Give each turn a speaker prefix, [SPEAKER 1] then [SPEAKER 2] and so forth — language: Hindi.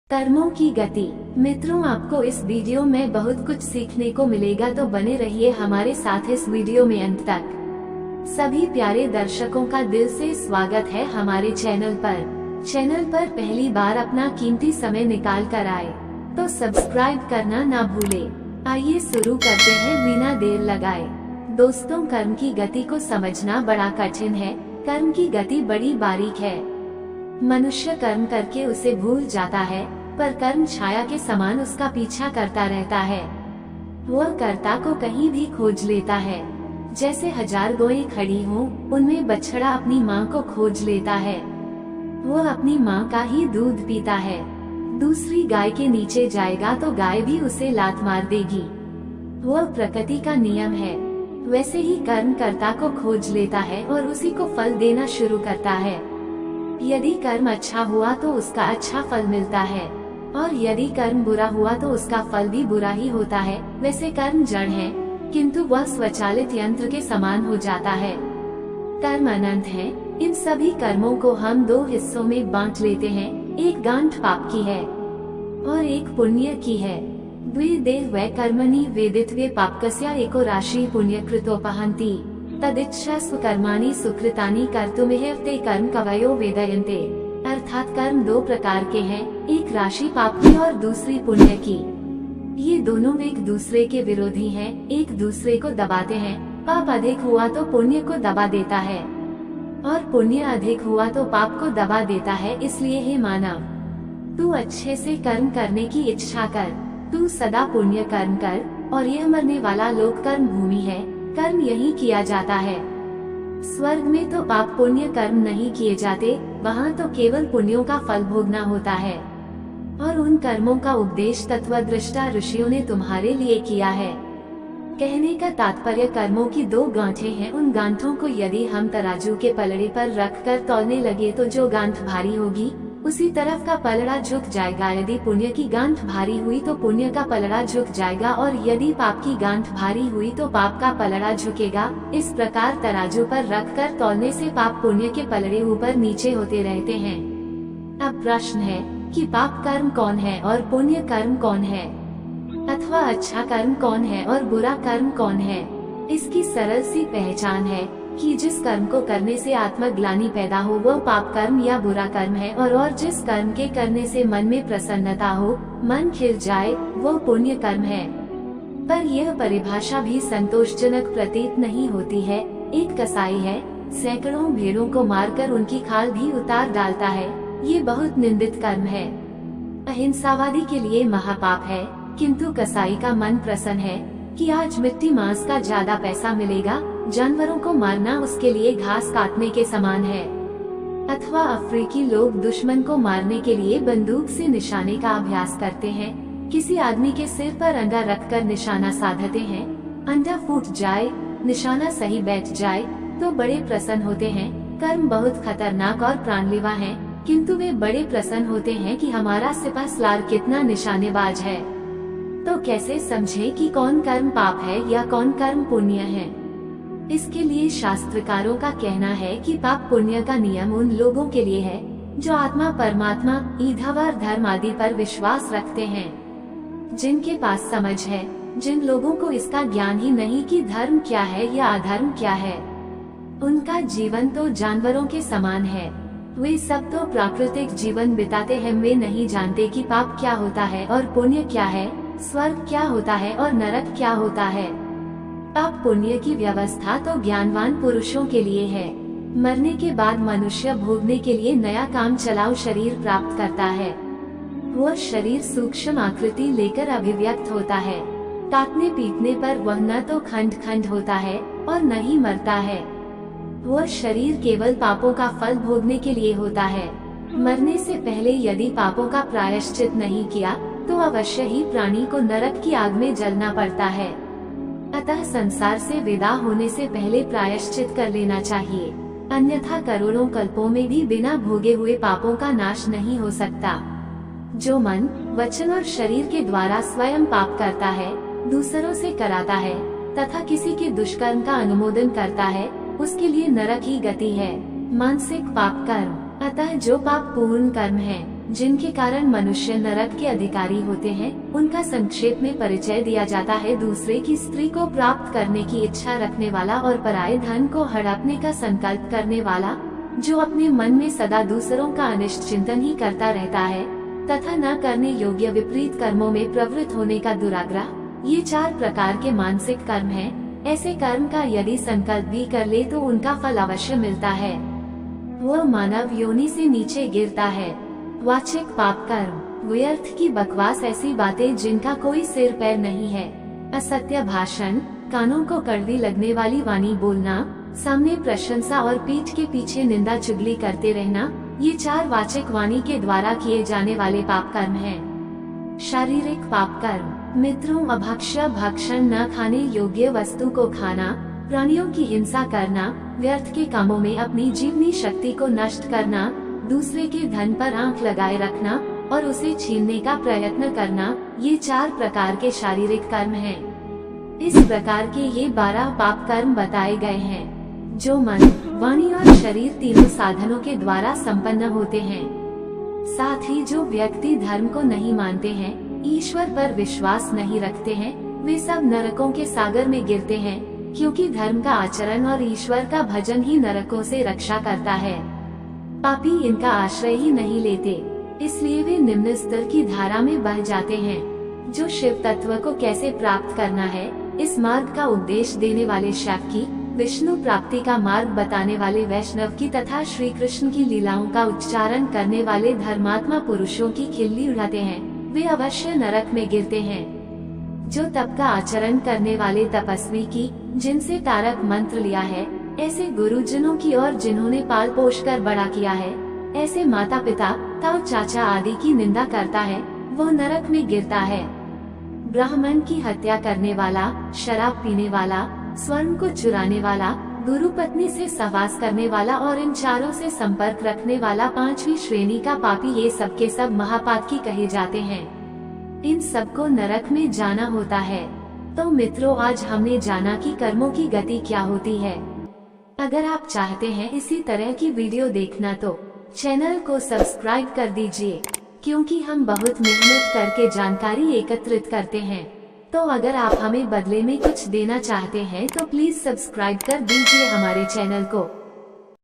[SPEAKER 1] कर्मों की गति। मित्रों, आपको इस वीडियो में बहुत कुछ सीखने को मिलेगा, तो बने रहिए हमारे साथ इस वीडियो में अंत तक। सभी प्यारे दर्शकों का दिल से स्वागत है हमारे चैनल पर पहली बार अपना कीमती समय निकाल कर आए तो सब्सक्राइब करना ना भूले। आइए शुरू करते हैं बिना देर लगाए। दोस्तों, कर्म की गति को समझना बड़ा कठिन है। कर्म की गति बड़ी बारीक है। मनुष्य कर्म करके उसे भूल जाता है, पर कर्म छाया के समान उसका पीछा करता रहता है। वह कर्ता को कहीं भी खोज लेता है। जैसे 1000 गौएं खड़ी हों, उनमें बछड़ा अपनी माँ को खोज लेता है। वह अपनी माँ का ही दूध पीता है। दूसरी गाय के नीचे जाएगा तो गाय भी उसे लात मार देगी। वह प्रकृति का नियम है। वैसे ही कर्म कर्ता को खोज लेता है और उसी को फल देना शुरू करता है। यदि कर्म अच्छा हुआ तो उसका अच्छा फल मिलता है, और यदि कर्म बुरा हुआ तो उसका फल भी बुरा ही होता है। वैसे कर्म जड़ है, किंतु वह स्वचालित यंत्र के समान हो जाता है। कर्म अनंत है। इन सभी कर्मों को हम 2 हिस्सों में बांट लेते हैं। एक गांठ पाप की है और एक पुण्य की है। द्वे देह वै कर्मणि वेदित्वे पापकस्य एको राशि पुण्यकृतोपहन्ति तदिच्छस्व कर्माणि सुकृतानि कर्तुमिह ते कर्म कवयो वेदयन्ते। अर्थात कर्म 2 प्रकार के हैं, एक राशि पाप की और दूसरी पुण्य की। ये दोनों एक दूसरे के विरोधी हैं, एक दूसरे को दबाते हैं। पाप अधिक हुआ तो पुण्य को दबा देता है, और पुण्य अधिक हुआ तो पाप को दबा देता है। इसलिए हे मानव, तू अच्छे से कर्म करने की इच्छा कर। तू सदा पुण्य कर्म कर, और यह मरने वाला लोक कर्म भूमि है। कर्म यही किया जाता है। स्वर्ग में तो पाप पुण्य कर्म नहीं किए जाते, वहाँ तो केवल पुण्यों का फल भोगना होता है। और उन कर्मों का उपदेश तत्वदृष्टा ऋषियों ने तुम्हारे लिए किया है। कहने का तात्पर्य, कर्मों की 2 गांठें हैं। उन गांठों को यदि हम तराजू के पलड़े पर रखकर तौलने लगे तो जो गांठ भारी होगी उसी तरफ का पलड़ा झुक जाएगा। यदि पुण्य की गांठ भारी हुई तो पुण्य का पलड़ा झुक जाएगा, और यदि पाप की गांठ भारी हुई तो पाप का पलड़ा झुकेगा। इस प्रकार तराजू पर रखकर तौलने से पाप पुण्य के पलड़े ऊपर नीचे होते रहते हैं। अब प्रश्न है कि पाप कर्म कौन है और पुण्य कर्म कौन है, अथवा अच्छा कर्म कौन है और बुरा कर्म कौन है। इसकी सरल सी पहचान है कि जिस कर्म को करने से आत्मग्लानि पैदा हो वह पाप कर्म या बुरा कर्म है, और जिस कर्म के करने से मन में प्रसन्नता हो, मन खिल जाए, वो पुण्य कर्म है। पर यह परिभाषा भी संतोषजनक प्रतीत नहीं होती है। एक कसाई है, सैकड़ों भेड़ों को मारकर उनकी खाल भी उतार डालता है। ये बहुत निंदित कर्म है। अहिंसावादी के लिए महापाप है, किंतु कसाई का मन प्रसन्न है कि आज मिट्टी मांस का ज्यादा पैसा मिलेगा। जानवरों को मारना उसके लिए घास काटने के समान है। अथवा अफ्रीकी लोग दुश्मन को मारने के लिए बंदूक से निशाने का अभ्यास करते हैं। किसी आदमी के सिर पर अंडा रखकर निशाना साधते हैं। अंडा फूट जाए, निशाना सही बैठ जाए तो बड़े प्रसन्न होते हैं। कर्म बहुत खतरनाक और प्राणलेवा है, किंतु वे बड़े प्रसन्न होते हैं कि हमारा सिपहसालार कितना निशानेबाज है। तो कैसे समझे कि कौन कर्म पाप है या कौन कर्म पुण्य है? इसके लिए शास्त्रकारों का कहना है कि पाप पुण्य का नियम उन लोगों के लिए है जो आत्मा, परमात्मा, ईधावर धर्म आदि पर विश्वास रखते हैं। जिनके पास समझ है, जिन लोगों को इसका ज्ञान ही नहीं कि धर्म क्या है या अधर्म क्या है, उनका जीवन तो जानवरों के समान है। वे सब तो प्राकृतिक जीवन बिताते हैं। वे नहीं जानते कि पाप क्या होता है और पुण्य क्या है, स्वर्ग क्या होता है और नरक क्या होता है। पाप पुण्य की व्यवस्था तो ज्ञानवान पुरुषों के लिए है। मरने के बाद मनुष्य भोगने के लिए नया काम चलाऊ शरीर प्राप्त करता है। वह शरीर सूक्ष्म आकृति लेकर अभिव्यक्त होता है। काटने पीटने पर वह न तो खंड खंड होता है और न ही मरता है। वह शरीर केवल पापों का फल भोगने के लिए होता है। मरने से पहले यदि पापों का प्रायश्चित नहीं किया तो अवश्य ही प्राणी को नरक की आग में जलना पड़ता है। अतः संसार से विदा होने से पहले प्रायश्चित कर लेना चाहिए, अन्यथा करोड़ों कल्पों में भी बिना भोगे हुए पापों का नाश नहीं हो सकता। जो मन, वचन और शरीर के द्वारा स्वयं पाप करता है, दूसरों से कराता है तथा किसी के दुष्कर्म का अनुमोदन करता है, उसके लिए नरक ही गति है। मानसिक पाप कर्म। अतः जो पाप पूर्ण कर्म है जिनके कारण मनुष्य नरक के अधिकारी होते हैं, उनका संक्षेप में परिचय दिया जाता है। दूसरे की स्त्री को प्राप्त करने की इच्छा रखने वाला और पराये धन को हड़पने का संकल्प करने वाला, जो अपने मन में सदा दूसरों का अनिष्ट चिंतन ही करता रहता है तथा न करने योग्य विपरीत कर्मों में प्रवृत्त होने का दुराग्रह, ये 4 प्रकार के मानसिक कर्म हैं। ऐसे कर्म का यदि संकल्प भी कर ले तो उनका फल अवश्य मिलता है। वह मानव योनि से नीचे गिरता है। वाचिक पाप कर्म, व्यर्थ की बकवास, ऐसी बातें जिनका कोई सिर पैर नहीं है। असत्य भाषण, कानों को कड़वी लगने वाली वाणी बोलना, सामने प्रशंसा और पीठ के पीछे निंदा चुगली करते रहना, ये 4 वाचिक वाणी के द्वारा किए जाने वाले पाप कर्म हैं। शारीरिक पाप कर्म, मित्रों अभक्ष्य भक्षण, न खाने योग्य वस्तु को खाना, प्राणियों की हिंसा करना, व्यर्थ के कामों में अपनी जीवनी शक्ति को नष्ट करना, दूसरे के धन पर आंख लगाए रखना और उसे छीनने का प्रयत्न करना, ये 4 प्रकार के शारीरिक कर्म हैं। इस प्रकार के ये 12 पाप कर्म बताए गए हैं, जो मन, वाणी और शरीर तीनों साधनों के द्वारा संपन्न होते हैं। साथ ही जो व्यक्ति धर्म को नहीं मानते हैं, ईश्वर पर विश्वास नहीं रखते हैं, वे सब नरकों के सागर में गिरते हैं, क्योंकि धर्म का आचरण और ईश्वर का भजन ही नरकों से रक्षा करता है। पापी इनका आश्रय ही नहीं लेते, इसलिए वे निम्न स्तर की धारा में बह जाते हैं। जो शिव तत्व को कैसे प्राप्त करना है, इस मार्ग का उपदेश देने वाले शाक्य, विष्णु प्राप्ति का मार्ग बताने वाले वैष्णव की तथा श्री कृष्ण की लीलाओं का उच्चारण करने वाले धर्मात्मा पुरुषों की खिल्ली उड़ाते हैं, वे अवश्य नरक में गिरते हैं। जो तप का आचरण करने वाले तपस्वी की, जिनसे तारक मंत्र लिया है, ऐसे गुरुजनों की और जिन्होंने पाल पोष कर बड़ा किया है, ऐसे माता पिता, ताऊ चाचा आदि की निंदा करता है, वो नरक में गिरता है। ब्राह्मण की हत्या करने वाला, शराब पीने वाला, स्वर्ण को चुराने वाला, गुरु पत्नी से सहवास करने वाला और इन 4 से संपर्क रखने वाला 5वीं श्रेणी का पापी, ये सब के सब महापातकी कहे जाते हैं। इन सबको नरक में जाना होता है। तो मित्रों, आज हमने जाना कि कर्मों की गति क्या होती है। अगर आप चाहते हैं इसी तरह की वीडियो देखना तो चैनल को सब्सक्राइब कर दीजिए, क्योंकि हम बहुत मेहनत करके जानकारी एकत्रित करते हैं। तो अगर आप हमें बदले में कुछ देना चाहते हैं तो प्लीज सब्सक्राइब कर दीजिए हमारे चैनल को।